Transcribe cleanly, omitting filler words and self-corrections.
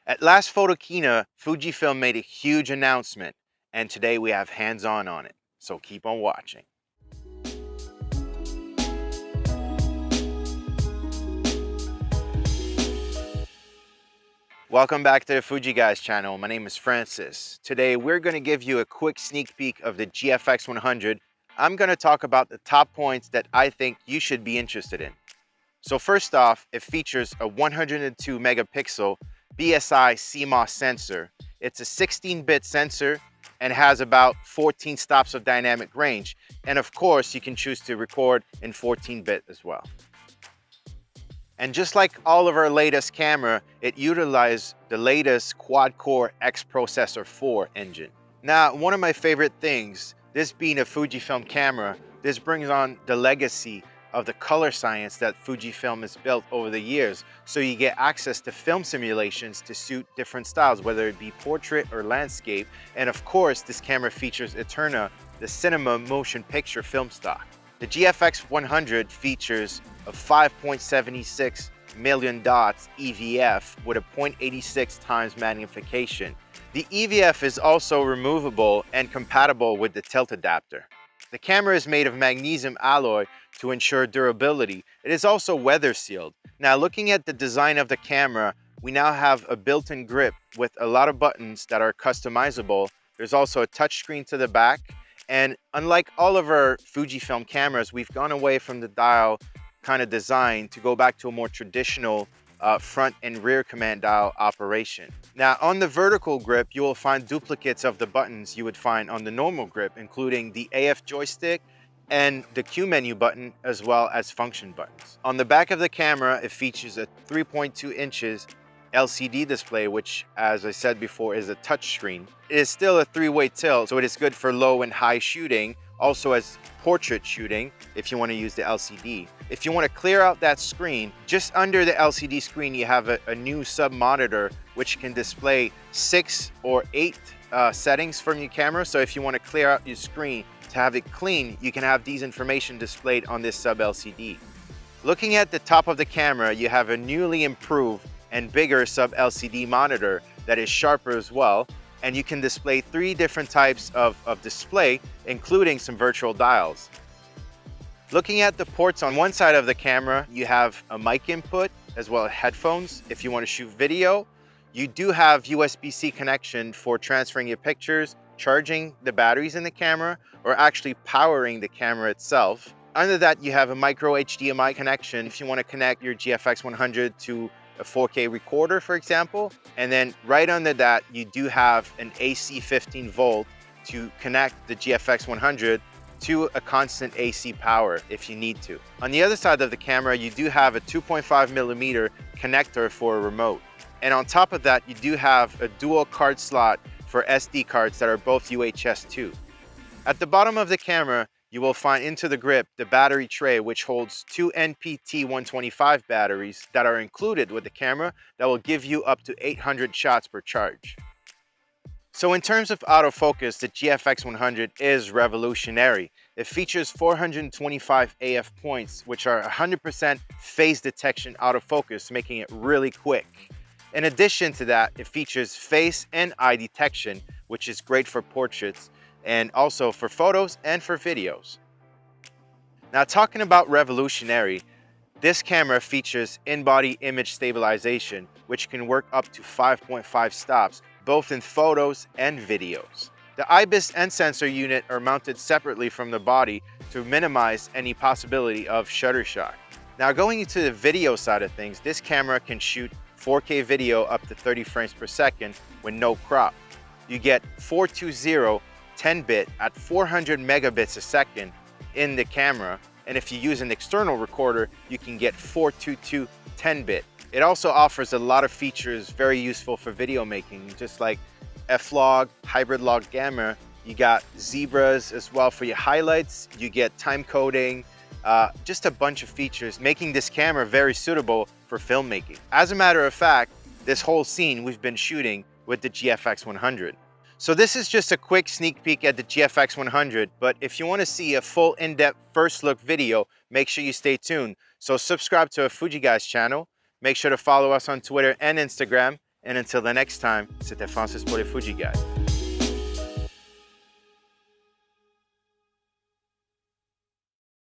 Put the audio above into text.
At last Photokina, Fujifilm made a huge announcement, and today we have hands-on on it, so keep on watching. Welcome back to the FujiGuys channel. My name is Francis. Today we're going to give you a quick sneak peek of the GFX100. I'm going to talk about the top points that I think you should be interested in. So first off, it features a 102 megapixel BSI CMOS sensor. It's a 16-bit sensor and has about 14 stops of dynamic range. And of course, you can choose to record in 14-bit as well. And just like all of our latest camera, it utilizes the latest quad-core X Processor 4 engine. Now, one of my favorite things, this being a Fujifilm camera, this brings on the legacy of the color science that Fujifilm has built over the years. So you get access to film simulations to suit different styles, whether it be portrait or landscape. And of course, this camera features Eterna, the cinema motion picture film stock. The GFX100 features a 5.76 million dots EVF with a 0.86 times magnification. The EVF is also removable and compatible with the tilt adapter. The camera is made of magnesium alloy to ensure durability. It is also weather sealed. Now, looking at the design of the camera, we now have a built-in grip with a lot of buttons that are customizable. There's also a touchscreen to the back. And unlike all of our Fujifilm cameras, we've gone away from the dial kind of design to go back to a more traditional front and rear command dial operation. Now, on the vertical grip, you will find duplicates of the buttons you would find on the normal grip, including the AF joystick and the Q menu button, as well as function buttons. On the back of the camera, it features a 3.2 inches LCD display, which, as I said before, is a touchscreen. It is still a three-way tilt, so it is good for low and high shooting, also as portrait shooting if you want to use the LCD. If you want to clear out that screen, just under the LCD screen you have a new sub monitor which can display 6 or 8 settings from your camera. So if you want to clear out your screen to have it clean, you can have these information displayed on this sub LCD. Looking at the top of the camera, you have a newly improved and bigger sub LCD monitor that is sharper as well, and you can display 3 different types of display, including some virtual dials. Looking at the ports on one side of the camera, you have a mic input as well as headphones if you want to shoot video. You do have USB-C connection for transferring your pictures, charging the batteries in the camera, or actually powering the camera itself. Under that, you have a micro HDMI connection if you want to connect your GFX100 to a 4K recorder, for example. And then right under that, you do have an AC 15 volt to connect the GFX100 to a constant AC power if you need to. On the other side of the camera, you do have a 2.5 millimeter connector for a remote. And on top of that, you do have a dual card slot for SD cards that are both UHS 2. At the bottom of the camera, you will find into the grip the battery tray, which holds 2 NPT 125 batteries that are included with the camera that will give you up to 800 shots per charge. So in terms of autofocus, the GFX100 is revolutionary. It features 425 AF points, which are 100% phase detection autofocus, making it really quick. In addition to that, it features face and eye detection, which is great for portraits and also for photos and for videos. Now, talking about revolutionary, this camera features in-body image stabilization, which can work up to 5.5 stops, both in photos and videos. The IBIS and sensor unit are mounted separately from the body to minimize any possibility of shutter shock. Now, going into the video side of things, this camera can shoot 4K video up to 30 frames per second with no crop. You get 420 10-bit at 400 megabits a second in the camera, and if you use an external recorder, you can get 422 10-bit. It also offers a lot of features very useful for video making, just like F-Log, Hybrid Log Gamma. You got zebras as well for your highlights. You get time coding, just a bunch of features, making this camera very suitable for filmmaking. As a matter of fact, this whole scene we've been shooting with the GFX100. So this is just a quick sneak peek at the GFX100, but if you want to see a full in-depth first look video, make sure you stay tuned. So subscribe to our FujiGuys channel, make sure to follow us on Twitter and Instagram, And until the next time, c'était Francis pour les FujiGuys.